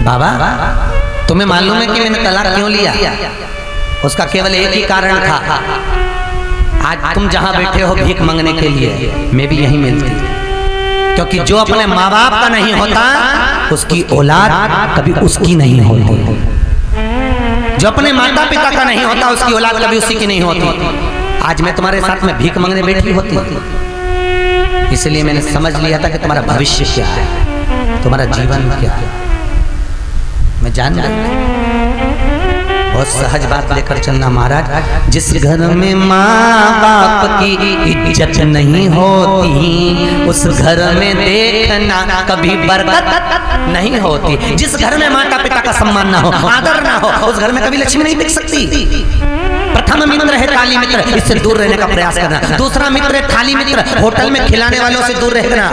बाबा तुम्हें मालूम है कि मैंने तलाक क्यों लिया? उसका केवल एक ही कारण था, आज तुम जहां बैठे हो भीख मांगने के लिए, मैं भी यहीं मिलती। क्योंकि जो अपने माँ बाप का नहीं होता उसकी औलाद कभी उसकी नहीं होती, जो अपने माता पिता का नहीं होता उसकी औलाद कभी उसी की नहीं होती। आज मैं तुम्हारे साथ में भीख मांगने बैठी होती, इसलिए मैंने समझ लिया था कि तुम्हारा भविष्य क्या है, तुम्हारा जीवन क्या है। मैं जान गया, बहुत सहज बात लेकर चलना महाराज। जिस घर में माँ बाप की इज्जत नहीं होती उस घर में देखना कभी बरकत नहीं होती। जिस घर में माता पिता का सम्मान ना हो, आदर ना हो, उस घर में कभी लक्ष्मी नहीं दिख सकती। प्रथम मित्र है थाली मित्र, इससे दूर रहने का प्रयास करना। दूसरा मित्र है थाली मित्र, होटल में खिलाने वालों से दूर रहना।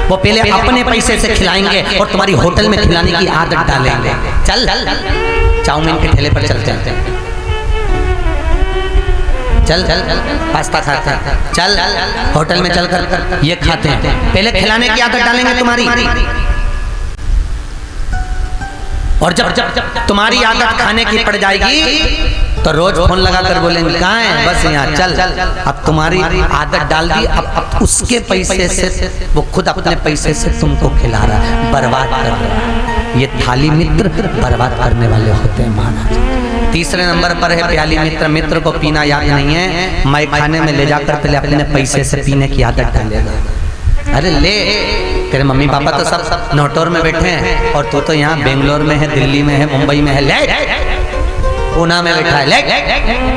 वो पहले अपने पैसे से खिलाएंगे और तुम्हारी होटल में खिलाने की आदत डालेंगे। चल चाउमीन के ठेले पर चलते हैं, चल पास्ता खाते हैं, चल होटल में चलकर ये खाते हैं। पहले खिलाने की आदत डालेंगे तुम्हारी, और जब तुम्हारी आदत खाने की पड़ जाएगी तो रोज फोन लगाकर बोलेंगे कहाँ है, बस यहाँ चल। अब तुम्हारी आदत डाल दी, अब उसके पैसे से वो खुद अपने पैसे से तुमको खिला रहा है, बर्बाद कर रहा है। ये थाली मित्र बर्बाद करने वाले होते हैं महाराज। तीसरे नंबर पर है प्याली मित्र। मित्र को पीना याद नहीं है, मैं खाने में ले जाकर पहले अपने पैसे से पीने की आदत डालेगा। अरे ले, तेरे मम्मी पापा तो सब नोटोर में बैठे हैं और तू तो यहाँ बेंगलोर में है, दिल्ली में है, मुंबई में है, ले पूना में बैठा है, ले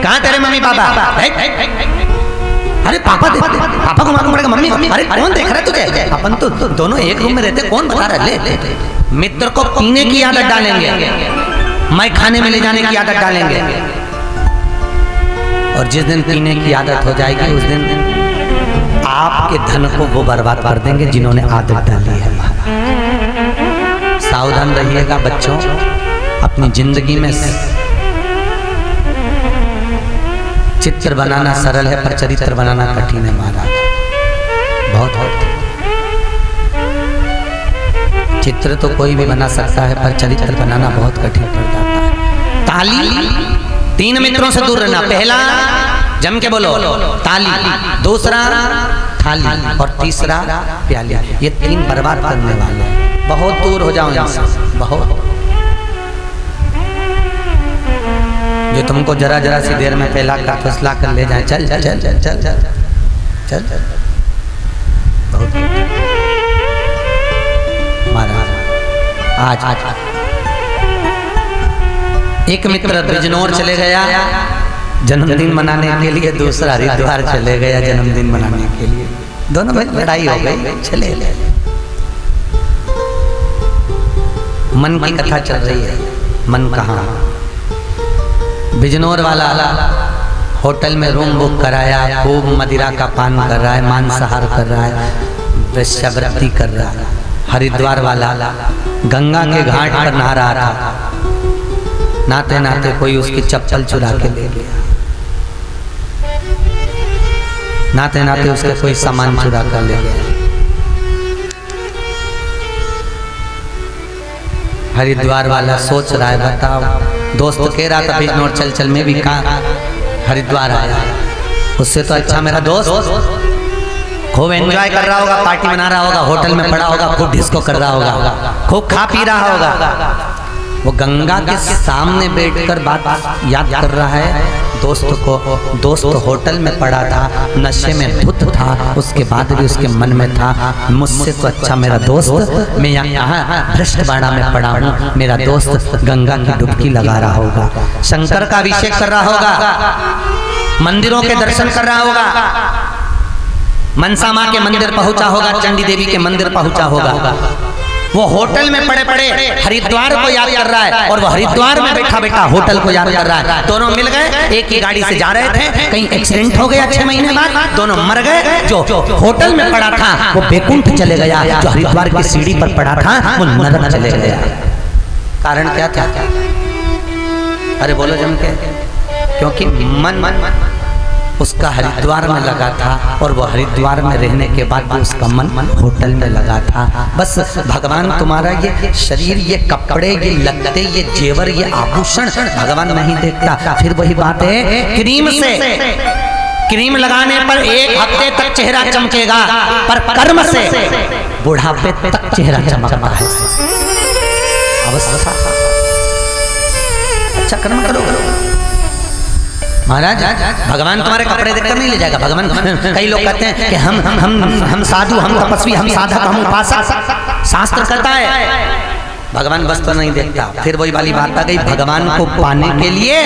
कहाँ तेरे मम्मी पापा? अरे पापा पापा को मालूम पड़ेगा, मम्मी अरे कौन देख रहा है तुझे? अपन तो दोनों एक रूम में रहते, कौन बता रहा है? ले मित्र को पीने की आदत डालेंगे, मैं खाने में ले जाने की आदत डालेंगे, और जिस दिन पीने की आदत हो जाएगी उस दिन आपके धन को वो बर्बाद कर देंगे जिन्होंने आदत डाली है। सावधान रहिएगा बच्चों, अपनी जिंदगी में चित्र बनाना सरल है पर चरित्र बनाना कठिन है महाराज, बहुत। चित्र तो कोई भी बना सकता है पर चरित्र बनाना बहुत कठिन पड़ जाता है। ताली, 3 मित्रों से दूर रहना। पहला जम के बोलो ताली, दूसरा थाली और तीसरा प्याली। ये 3 बर्बाद करने वाले, बहुत दूर हो जाओ इनसे, बहुत। जो तुमको जरा जरा सी देर में फैला कर फैसला कर ले जाए, चल चल चल चल चल चल चल चल, बहुत महाराज। आज एक मित्र बिजनौर चले गया जन्मदिन मनाने के लिए, दूसरा हरिद्वार चले गया जन्मदिन मनाने के लिए। दोनों में लड़ाई हो गई, चले गए। मन की कथा चल रही है, मन कहाँ? बिजनौर वाला होटल में रूम बुक कराया, खूब मदिरा का पान कर रहा है, मांसाहार कर रहा है, वेश्यावृत्ति कर रहा है। हरिद्वार वाला गंगा के घाट पर नहा रहा था, नहाते नहाते कोई उसकी चप्पल चुरा के ले गया, नहाते नहाते उसके कोई सामान चुरा कर ले गया। हरिद्वार वाला सोच रहा है, बताओ, दोस्त कह रहा था बिजनौर चल चल, मैं भी कहाँ हरिद्वार आया, उससे तो अच्छा मेरा दोस्त खूब एंजॉय कर रहा होगा, पार्टी मना रहा होगा, होटल में पड़ा होगा, खूब डिस्को कर रहा होगा, खूब खा पी रहा होगा। वो गंगा के सामने बैठकर बात याद कर रहा है दोस्त को। दोस्त होटल में पड़ा था, नशे में धुत था, उसके बाद भी उसके मन में था मुझसे तो अच्छा मेरा दोस्त, मैं यहाँ भ्रष्टबाड़ा में पड़ा हूँ, मेरा दोस्त गंगा की डुबकी लगा रहा होगा, शंकर का अभिषेक कर रहा होगा, मंदिरों के दर्शन कर रहा होगा, मनसा माँ के मंदिर पहुंचा होगा, चंडी देवी के मंदिर पहुंचा होगा। वो होटल में पड़े पड़े हरिद्वार को याद कर रहा है और वो हरिद्वार में बैठा बैठा होटल को याद कर रहा है। दोनों मिल गए, एक ही गाड़ी से जा रहे थे, कहीं एक्सीडेंट हो गया 6 महीने बाद, दोनों मर गए। जो होटल में पड़ा था वो बैकुंठ चले गया, जो हरिद्वार की सीढ़ी पर पड़ा था वो नरक चले गया। कारण क्या था? अरे बोलो जम के, क्योंकि मन उसका हरिद्वार में लगा था और वो हरिद्वार में रहने के बाद भी उसका मन होटल में लगा था। बस भगवान तुम्हारा ये शरीर, ये कपड़े, ये लत्ते, ये जेवर, ये आभूषण भगवान नहीं देखता। फिर वही बात है, क्रीम लगाने पर 1 हफ्ते तक चेहरा चमकेगा, पर कर्म से बुढ़ापे तक चेहरा चमकता है। अवस्था अच्छा कर्म करो महाराज। भगवान तुम्हारे कपड़े देखकर नहीं ले जाएगा। भगवान, कई लोग कहते हैं कि हम साधु, हम तपस्वी, हम साधक, हम उपासक। शास्त्र कहता है भगवान वस्त्र नहीं देखता। फिर वही वाली बात आ गई, भगवान को पाने के लिए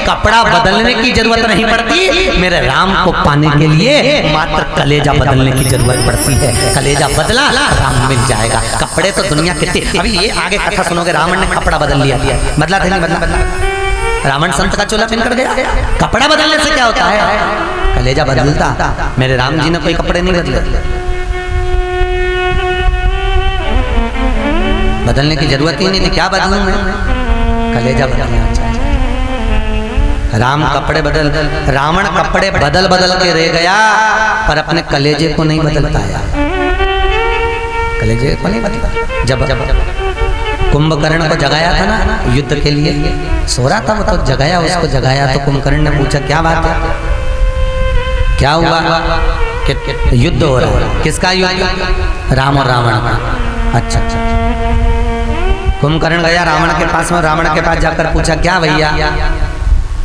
कपड़ा बदलने की जरूरत नहीं पड़ती, मेरे राम को पाने के लिए मात्र कलेजा बदलने की जरूरत पड़ती है। कलेजा बदला, राम मिल जाएगा। कपड़े तो दुनिया कितनी, अभी ये आगे कथा सुनोगे, रावण ने कपड़ा बदल लिया, बदला था नहीं बदला? रावण संत का चोला पहन कर गया। कपड़ा बदलने से क्या होता है? कलेजा बदलता। मेरे राम जी ने कोई कपड़े नहीं बदले, बदलने की जरूरत ही नहीं थी। क्या बदलूं मैं? कलेजा बदलना चाहिए। राम कपड़े बदल, रावण कपड़े बदल के रह गया, पर अपने कलेजे को नहीं बदल पाया। कलेजे को नहीं बदला। जब कुंभकर्ण को जगाया था ना युद्ध के लिए, सो रहा था वो, तो जगाया, उसको जगाया तो कुंभकर्ण ने पूछा क्या बात है, क्या हुआ? युद्ध हो रहा है। किसका युद्ध? राम और रावण का। अच्छा। कुंभकर्ण गया रावण के पास में, रावण के पास जाकर पूछा क्या भैया,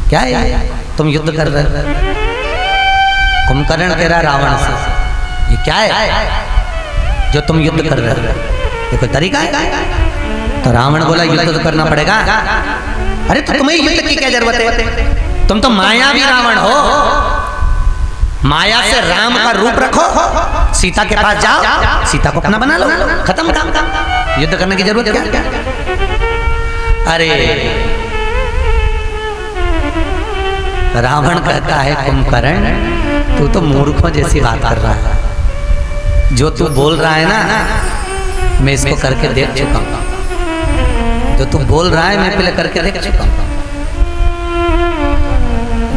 क्या है तुम युद्ध कर रहे हो? कुंभकर्ण कह रहा रावण से, ये क्या है जो तुम युद्ध कर रहे हो? ये कोई तरीका है? तो रावण बोला युद्ध तो करना पड़ेगा। अरे तो तुम्हें युद्ध की क्या जरूरत है? तुम तो मायावी रावण हो। माया से राम का रूप रखो, सीता के पास जाओ, सीता को अपना बना लो, खत्म काम। युद्ध करने की जरूरत क्या? अरे रावण कहता है कुंभकर्ण, तू तो मूर्खों जैसी बात कर रहा है। जो तू बोल रहा है ना, मैं इसको करके देख चुका हूं। जो तू बोल रहा है मैं पहले करके देख चुका हूं।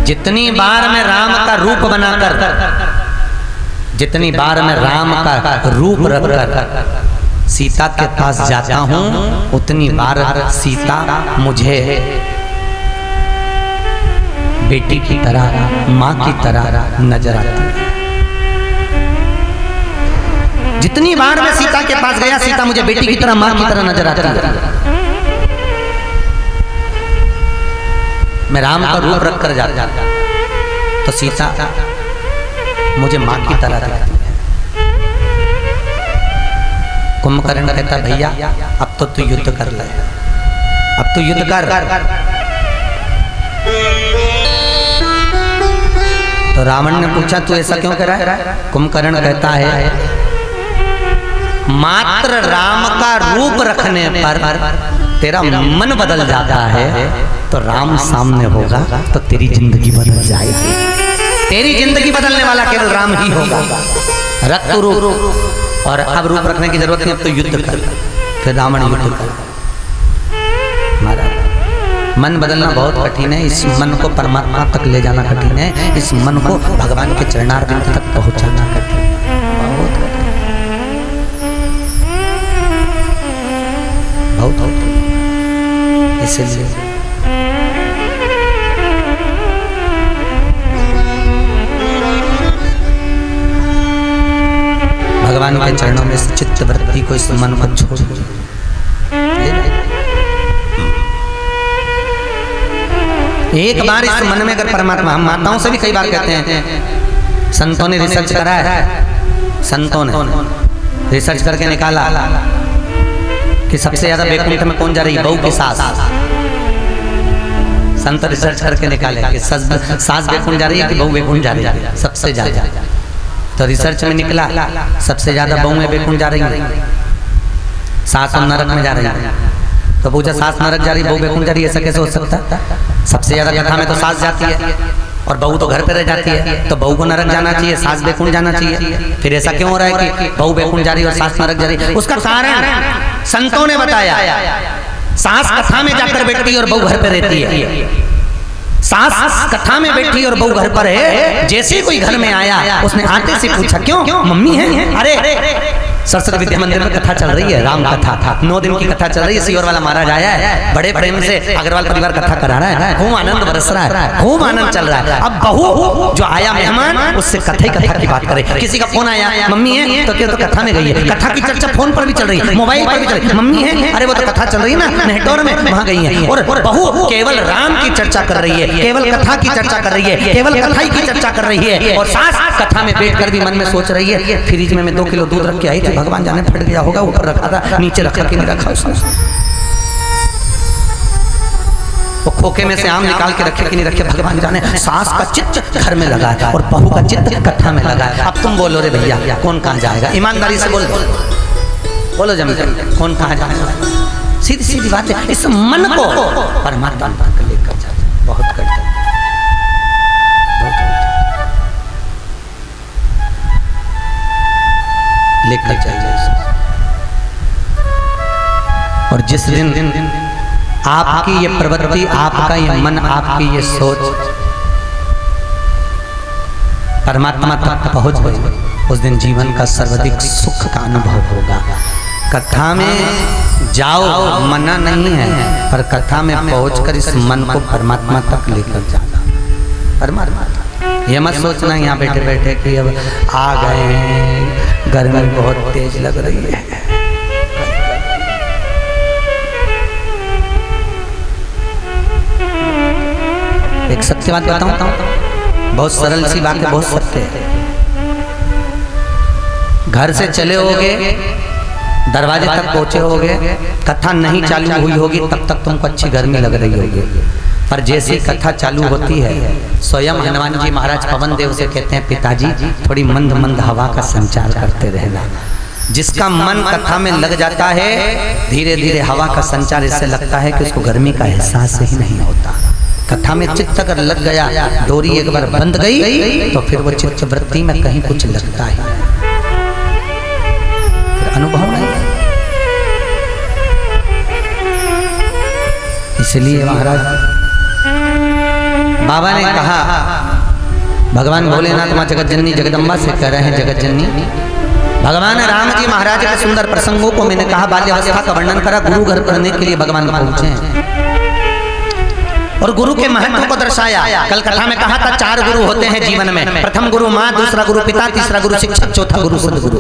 जितनी बार मैं राम का रूप बनाकर, जितनी बार मैं राम का रूप रखकर सीता के पास जाता हूं, उतनी बार सीता मुझे बेटी की तरह, मां की तरह नजर आती है। जितनी बार मैं सीता के पास गया, सीता मुझे बेटी की तरह, मां की तरह नजर आती है। मैं राम का रूप रख कर जाता तो सीता मुझे मां की तरह दिखती है। कुंभकर्ण कहता भैया अब तो तू युद्ध कर ले, अब तू युद्ध कर। तो रावण ने पूछा तू ऐसा क्यों कर रहा है? कुंभकर्ण कहता है मात्र राम का रूप रखने पर तेरा मन बदल जाता है, तो राम सामने होगा तो तेरी जिंदगी बदल जाएगी। तेरी जिंदगी बदलने वाला केवल राम ही होगा। रख तू रूप, और अब रूप रखने की जरूरत नहीं, अब तो युद्ध कर। फिर रावण युद्ध कर। मन बदलना बहुत कठिन है, इस मन को परमात्मा तक ले जाना कठिन है, इस मन को भगवान के चरणारविंद तक पहुंचाना कठिन है, बहुत बहुत। इसलिए भगवान के चरणों में चित्त वृत्ति को, इस मन को छोड़ एक बार इस मन में अगर परमात्मा, हम माताओं से भी कई बार कहते हैं, संतों ने रिसर्च करा है, संतों ने रिसर्च करके निकाला कि सबसे ज्यादा वैकुंठ में कौन जा रही है? बहू की सास। संत रिसर्च करके निकाले कि सास वैकुंठ जा रही है कि बहू वैकुंठ जा रही है? सबसे ज्यादा। तो रिसर्च में निकला सबसे ज्यादा बहू में वैकुंठ जा रही है, सास और नरक में जा रही है। तो पूछा सास नरक जा रही, बहू वैकुंठ जा रही है, ऐसा कैसे हो सकता? सबसे ज्यादा कथा में तो सास जाती है और बहू तो घर पे रह जाती है, तो बहू को नरक जाना चाहिए, सास वैकुंठ जाना चाहिए। फिर ऐसा क्यों हो रहा है कि बहू वैकुंठ जा रही है और सास नरक जा रही है? उसका कारण संतों ने बताया। सास कथा में जाकर बैठती है और बहू घर पे रहती है। सास कथा में बैठी और बहू घर पर है। जैसे कोई घर में आया उसने आते से पूछा क्यों मम्मी है? अरे सरस्वती विद्या मंदिर में कथा चल रही है, राम कथा था, 9 दिन की कथा चल रही है। सियोर वाला महाराज आया है, बड़े प्रेम से अग्रवाल परिवार कथा करा रहा है, खूब आनंद बरस रहा है, खूब आनंद चल रहा है। अब बहू जो आया मेहमान उससे कथा की बात करे। किसी का फोन आया मम्मी है तो क्या तो कथा में गई है, कथा की चर्चा फोन पर भी चल रही है, मोबाइल पर भी चल रही है। मम्मी है अरे वो तो कथा चल रही है ना नेटवर्क में, वहां गई है। और बहू केवल राम की चर्चा कर रही है, केवल कथा की चर्चा कर रही है, केवल कथा की चर्चा कर रही है। और सास कथा में बैठकर भी मन में सोच रही है फ्रिज में मैं 2 किलो दूध रख के आई थी, भगवान जाने फट गया होगा, ऊपर रखा था नीचे रख के नहीं रखा उसने। वो खोखे में से आम निकाल के रखे कि नहीं रखे भगवान जाने। सास का चित्त घर में लगा है और बहू का चित्त कथा में लगा है। अब तुम बोलो रे भैया कौन कहाँ जाएगा? ईमानदारी से बोलो जमकर कौन कहाँ जाएगा? सीधी सीधी बात है। इस मन को परमात्मा तक लेकर जाए, बहुत कठिन लेकर जाइए। और जिस दिन आपकी ये प्रवृत्ति, आपका ये मन, आपकी ये सोच परमात्मा तक पहुंच गई, उस दिन जीवन का सर्वाधिक सुख का अनुभव होगा। कथा में जाओ मना नहीं है, पर कथा में पहुंचकर इस मन को परमात्मा तक लेकर जाना। परमात्मा ये मत सोचना यहाँ बैठे बैठे कि अब आ गए हैं, गर्मी बहुत तेज लग रही है। एक सत्य बात बताऊं, बहुत सरल सी बात है, बहुत सत्य है। घर से चले होगे, दरवाजे तक पहुंचे होगे, कथा नहीं चालू हुई होगी, तब तक तुमको अच्छी गर्मी लग रही होगी। पर जैसे कथा चालू होती है, स्वयं हनुमान जी महाराज पवन देव से कहते हैं पिताजी थोड़ी मंद मंद हवा का संचार करते रहना। जिसका मन कथा में लग जाता है, धीरे धीरे हवा का संचार इससे लगता है कि उसको गर्मी का एहसास ही नहीं होता। कथा में चित्त अगर लग गया, डोरी एक बार बंद गई तो फिर वो चित्त वृत्ति में कहीं कुछ लगता है, फिर अनुभव नहीं। इसलिए महाराज बाबा ने कहा, भगवान भोलेनाथ मां जगत जननी जगदम्बा से कह रहे हैं जगत जननी, भगवान राम जी महाराज के सुंदर प्रसंगों को मैंने कहा बाल्यावस्था का वर्णन करा, गुरु घर करने के लिए भगवान पहुंचे और गुरु के महत्व को दर्शाया। कल कथा में कहा था 4 गुरु होते हैं जीवन में, प्रथम गुरु माँ, दूसरा गुरु पिता, तीसरा गुरु शिक्षक, चौथा गुरु सदगुरु।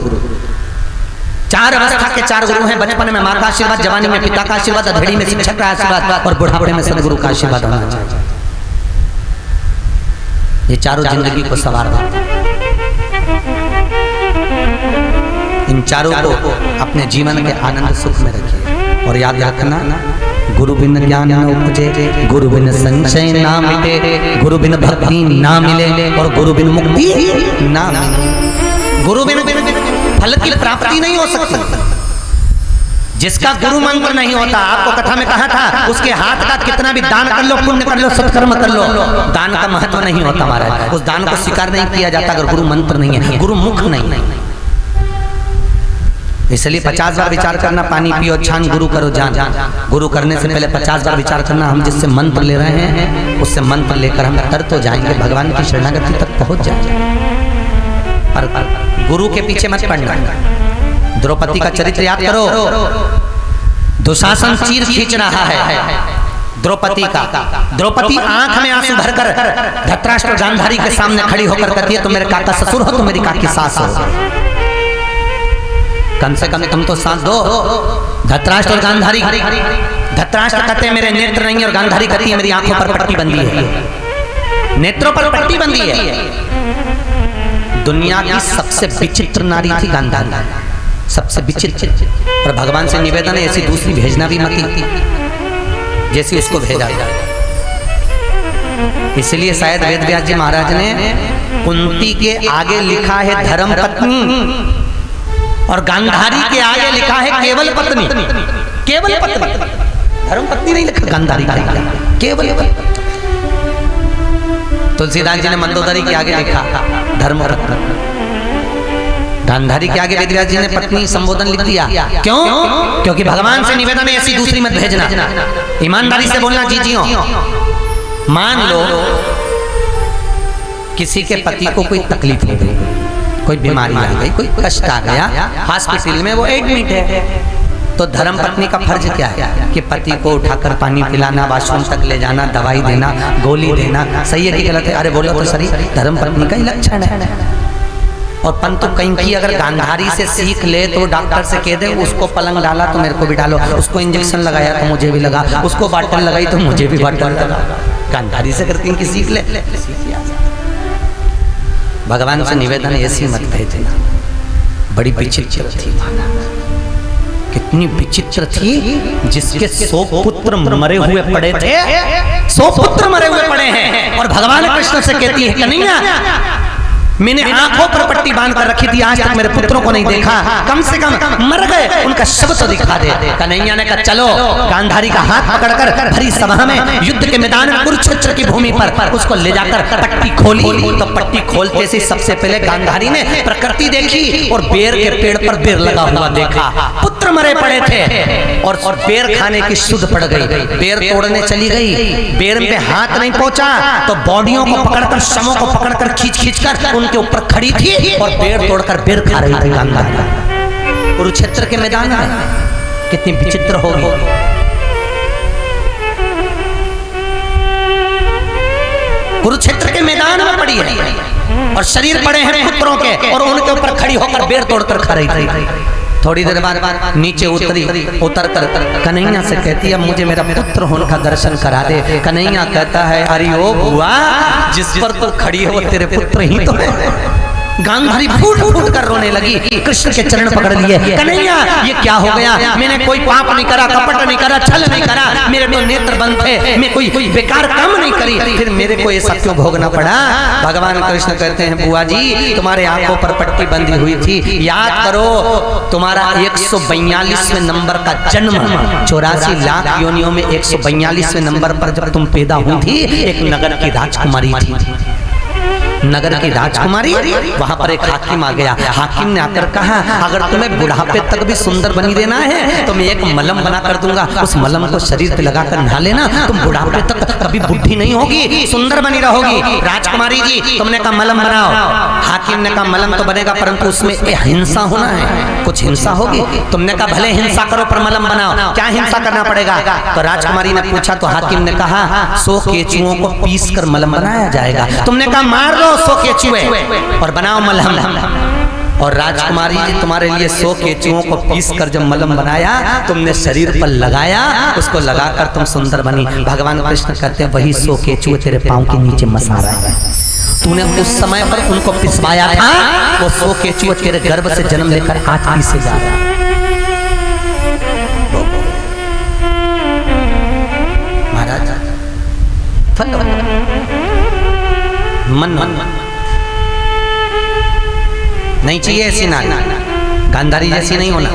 4 अवस्था के 4 गुरु हैं। बचपन में माँ का आशीर्वाद, जवानी में पिता का आशीर्वाद, अधेड़ी में शिक्षक का आशीर्वाद और बुढ़ापे में सदगुरु का आशीर्वाद होना चाहिए। ये चारों जिंदगी को सवार देते हैं। इन चारों को अपने जीवन के आनंद सुख में रखिए और याद रखना, गुरु बिन ज्ञान न उपजे, गुरु बिन संशय ना मिटे, गुरु बिन भक्ति ना मिले और गुरु बिन मुक्ति ना मिले। गुरु बिन फल की प्राप्ति नहीं हो सकती। जिसका गुरु मंत्र नहीं होता, आपको कथा में कहा था, उसके हाथ का कितना भी दान कर लो, पुण्य कर लो, सत्कर्म कर लो, दान का महत्व नहीं होता महाराज। उस दान को स्वीकार नहीं किया जाता अगर गुरु मंत्र नहीं है, गुरु मुख नहीं। इसलिए 50 बार विचार करना, पानी पियो छान गुरु करो जान। गुरु करने से पहले 50 बार विचार करना, हम जिससे मंत्र ले रहे हैं उससे मंत्र लेकर हम तर तो जाएंगे, भगवान की शरणागति तक पहुंच जाएंगे। पर गुरु के पीछे मत पड़ना। द्रौपदी का चरित्र याद करो, दुशासन चीर खींच रहा है द्रौपदी का। द्रौपदी आंख में आंसू भरकर धृतराष्ट्र गांधारी के सामने खड़ी होकर कहती है, तुम मेरे काका ससुर हो, तुम मेरी काकी सास हो, कम से कम तुम तो साथ दो। धृतराष्ट्र और गांधारी, धृतराष्ट्र कहते हैं मेरे नेत्र नहीं, और गांधारी कहती है मेरी आंखों पर पट्टी बंधी है, नेत्रों पर पट्टी बंधी है। दुनिया की सबसे विचित्र नारी थी गांधारी, सबसे विचित्र। और भगवान से निवेदन है ऐसी दूसरी भेजना भी मत जैसी उसको भेजा जाए। इसलिए शायद वेदव्यास जी महाराज ने कुंती के आगे लिखा है धर्म पत्नी और गांधारी के आगे लिखा है केवल पत्नी। केवल पत्नी, धर्म पत्नी नहीं लिखा गांधारी का, केवल पत्नी। तुलसीदास जी ने मंदोदरी के आगे लिखा धर्म पत्नी, गांधारी के आगे वेदव्यास जी ने पत्नी संबोधन लिख दिया। क्यों? क्योंकि भगवान से निवेदन है ऐसी दूसरी मत भेजना। ईमानदारी से बोलना, जी जियो। मान लो किसी के पति को कोई तकलीफ हो गई, कोई बीमारी आ गई, कोई कष्ट आ गया, हॉस्पिटल में वो एडमिट है, तो धर्म पत्नी का फर्ज क्या है कि पति को उठाकर पानी पिलाना, वॉशरूम तक ले जाना, दवाई देना, गोली देना। सही है कि गलत है? अरे बोलो तो सही, धर्म पत्नी का ही लक्षण है। और पंतु कहीं की अगर गांधारी से सीख ले तो डॉक्टर से कह दे उसको पलंग डाला तो मेरे को भी डालो, उसको इंजेक्शन लगाया तो मुझे भी लगा, उसको बाटल लगाई तो मुझे भी बाटल लगा। गांधारी से करती कि सीख ले। भगवान से निवेदन ऐसी मत भेजना। बड़ी विचित्र थी, कितनी विचित्र थी, जिसके 100 पुत्र मरे हुए पड़े थे, 100 पुत्र मरे हुए पड़े हैं, और भगवान कृष्ण से कहती है कन्हैया मैंने आंखों पर पट्टी बांध कर रखी थी, आज तक मेरे पुत्रों को नहीं देखा, कम से कम मर गए उनका शव तो दिखा दे। कन्हैया ने कहा चलो, गांधारी का हाथ पकड़कर भरी सभा में युद्ध के मैदान में कुरुक्षेत्र की भूमि पर उसको ले जाकर पट्टी खोली। तो पट्टी खोलते से सबसे पहले गांधारी ने प्रकृति देखी और बेर के पेड़ पर बेर लगा हुआ देखा। पुत्र मरे पड़े थे और बेर खाने की शुद्ध पड़ गई। बेर तोड़ने चली गई, बेर पे हाथ नहीं पहुंचा तो बॉडियों को पकड़कर, शवों को पकड़कर खींच कर उनके ऊपर खड़ी थी और बेर तोड़कर बेर खा रही थी गांधारी। कुरुक्षेत्र के मैदान में कितनी विचित्र होगी। कुरुक्षेत्र के मैदान में पड़ी है और शरीर पड़े हैं पुत्रों के, और उनके ऊपर खड़ी होकर बेर तोड़कर खा रही थी। थोड़ी देर बाद नीचे उतर कर कन्हैया से कहती है मुझे मेरा पुत्र होने का दर्शन करा दे। कन्हैया कहता है अरे ओ बुआ, जिस पर तो खड़ी है वो तेरे पुत्र ही तो है। गांधारी फूट फूट कर रोने लगी, कृष्ण के चरण पकड़ लिए। कन्हैया ये क्या हो गया? मैंने कोई पाप नहीं करा, कपट नहीं करा, छल नहीं करा, मेरे तो नेत्र बंद थे, मैं कोई बेकार काम नहीं करी, फिर मेरे को ये सब क्यों भोगना पड़ा? भगवान कृष्ण कहते हैं बुआ जी तुम्हारे आंखों पर पट्टी बंधी हुई थी, याद करो तुम्हारा 142वें नंबर का जन्म, 84 लाख योनियों में 142वें नंबर पर जब तुम पैदा हुई थी, एक नगर की राजकुमारी थी, नगर की राजकुमारी। वहां पर एक हाकिम आ गया, हाकिम ने आकर कहा अगर तुम्हें बुढ़ापे तक भी सुंदर बनी देना है तो मैं एक मलम बना कर दूंगा, उस मलम को शरीर पे लगाकर नहा लेना, तुम बुढ़ापे तक कभी बुढ़ी नहीं होगी, सुंदर बनी रहोगी। राजकुमारी जी तुमने कहा मलम बनाओ। हाकिम ने कहा मलम तो बनेगा परंतु उसमें हिंसा होना है, कुछ हिंसा होगी। तुमने कहा भले हिंसा करो पर मलम बनाओ, क्या हिंसा करना पड़ेगा? तो राजकुमारी ने पूछा तो हाकिम ने कहा 100 केचुओं को पीस कर मलम बनाया जाएगा। तुमने कहा मार दो 100 केचुए और बनाओ मलहम। और राजकुमारी जी तुम्हारे लिए 100 केचुओं को पीस कर जब मलहम बनाया तुमने शरीर पर लगाया, उसको लगाकर तुम सुंदर बनी। भगवान कृष्ण कहते हैं वही 100 केचुए तेरे पांव के नीचे मसा रहा है, तूने उस समय पर उनको पिसवाया था, वो 100 केचुए तेरे गर्भ से जन्म लेकर आज पीसे जा रहा है। महाराज मन नहीं चाहिए ऐसी नारी, गांधारी जैसी नहीं होना।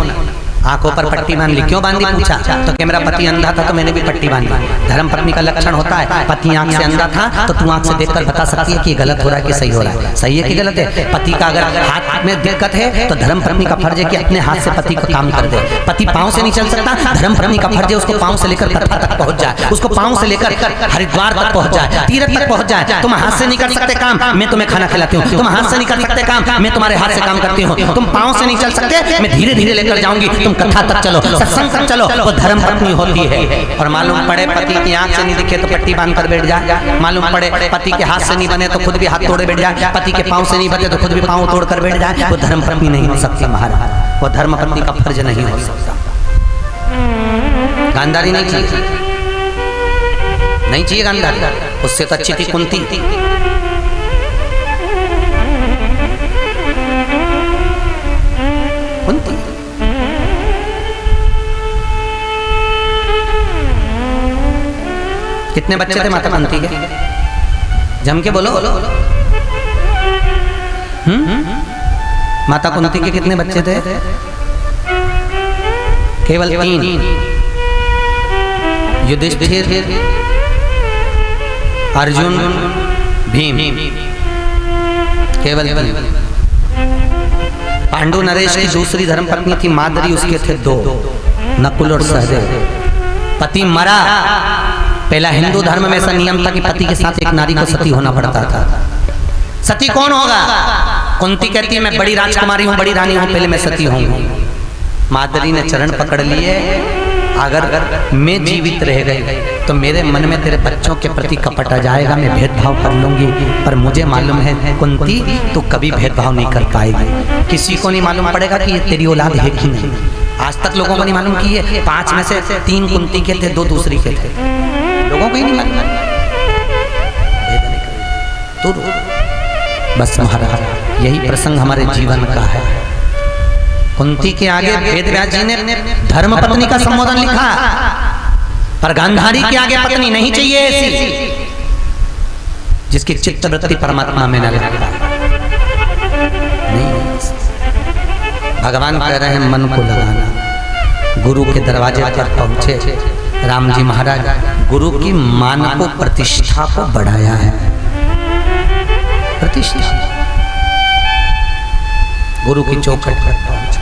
आंखों पर पट्टी बांध ली, क्यों बांधी पूछा तो कि मेरा पति अंधा था तो मैंने भी पट्टी बांधी। धर्म पत्नी का लक्षण होता है, पति आंख से अंधा था तो तू आंख से देखकर बता सकती है कि गलत हो रहा है कि सही हो रहा है, सही है कि गलत है। पति का अगर हाथ में दिक्कत है तो धर्म पत्नी का फर्ज है कि अपने हाथ से पति का काम कर दे। पति पांव से नहीं चल सकता, धर्म पत्नी का फर्ज है उसको पांव से लेकर कथा तक पहुंच जाए, उसको पांव से लेकर हरिद्वार तक पहुंच जाए, तीर्थ तक पहुंच जाए। तुम हाथ से नहीं कर सकते काम, मैं तुम्हें खाना खिलाती हूँ, तुम हाथ से नहीं कर सकते काम, मैं तुम्हारे हाथ से काम करती हूँ, तुम पांव से नहीं चल सकते, मैं धीरे धीरे लेकर जाऊंगी, तुम कथा तक चलो, सत्संग तक चलो, वो धर्म पत्नी होती है। और मालूम पड़े पति की आंख से नहीं दिखे तो पट्टी बांध कर बैठ जाए, मालूम पड़े पति के हाथ से नहीं बने तो खुद भी हाथ तोड़े बैठ जाए, पति के पांव से नहीं बने तो खुद भी पांव तोड़ कर बैठ जाए, वो धर्म पत्नी नहीं हो सकती महाराज, वो धर्म पत्नी का फर्ज नहीं हो सकता। गांधारी नहीं चाहिए, नहीं चाहिए गांधारी, उससे तो अच्छी थी कुंती। कितने बच्चे थे माता कुंती के? जम के बोलो। माता कुंती के कितने बच्चे थे? केवल 3, युधिष्ठिर, अर्जुन, भीम, केवल 3। पांडु नरेश की दूसरी धर्मपत्नी थी माद्री, उसके थे 2, नकुल और सहदेव। पति मरा, पहला हिंदू धर्म में ऐसा नियम था कि पति के साथ एक नारी को सती होना पड़ता था। सती कौन होगा? कुंती कहती है मैं बड़ी राजकुमारी हूँ, बड़ी रानी हूँ, पहले मैं सती हूँ। मादरी ने चरण पकड़ लिए, अगर मैं जीवित रह गई तो मेरे मन में तेरे बच्चों के प्रति कपट आ जाएगा, मैं भेदभाव कर लूंगी, पर मुझे मालूम है कुंती तू कभी भेदभाव नहीं कर पाएगी। किसी को नहीं मालूम पड़ेगा कि ये तेरी औलाद है कि नहीं। आज तक लोगों को नहीं मालूम कि ये 5 में से 3 कुंती के थे, 2 दूसरी के थे, लोगों को ही नहीं मालूम। तो बस महाराज यही प्रसंग हमारे जीवन का है। कुंती के आगे वेद व्यास जी ने धर्म पत्नी का संबोधन लिखा, पर गांधारी के आगे पत्नी नहीं चाहिए ऐसी जिसकी चित्त वृत्ति परमात्मा में न लगता। नहीं, भगवान कह रहे हैं मन को लगाना। गुरु के दरवाजे पर पहुंचे राम जी महाराज, गुरु की मान को प्रतिष्ठा को बढ़ाया है। प्रतिष्ठा गुरु की चौखट पर पहुंचे,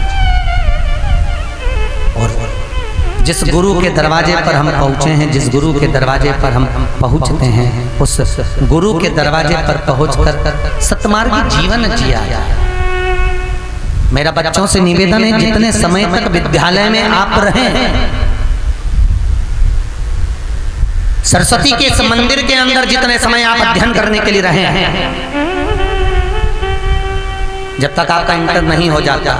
और जिस गुरु के दरवाजे पर हम पहुंचे हैं, जिस गुरु के दरवाजे पर हम पहुंचते हैं, उस गुरु के दरवाजे पर पहुंचकर सतमार्गी जीवन जिया जाए। मेरा बच्चों से निवेदन है, जितने समय तक विद्यालय में आप रहें, सरस्वती के इस मंदिर के अंदर जितने समय आप अध्ययन करने के लिए रहे हैं, जब तक आपका इंटर नहीं हो जाता,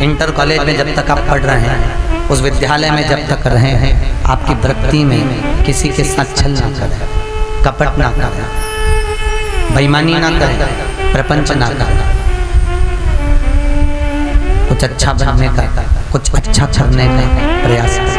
इंटर कॉलेज में जब तक आप पढ़ रहे हैं, उस विद्यालय में जब तक रहे हैं, आपकी वृत्ति में किसी के साथ छल ना करें, कपट ना करें, बेईमानी ना करें, प्रपंच ना करें, कुछ अच्छा बनने का, कुछ अच्छा करने का प्रयास करें।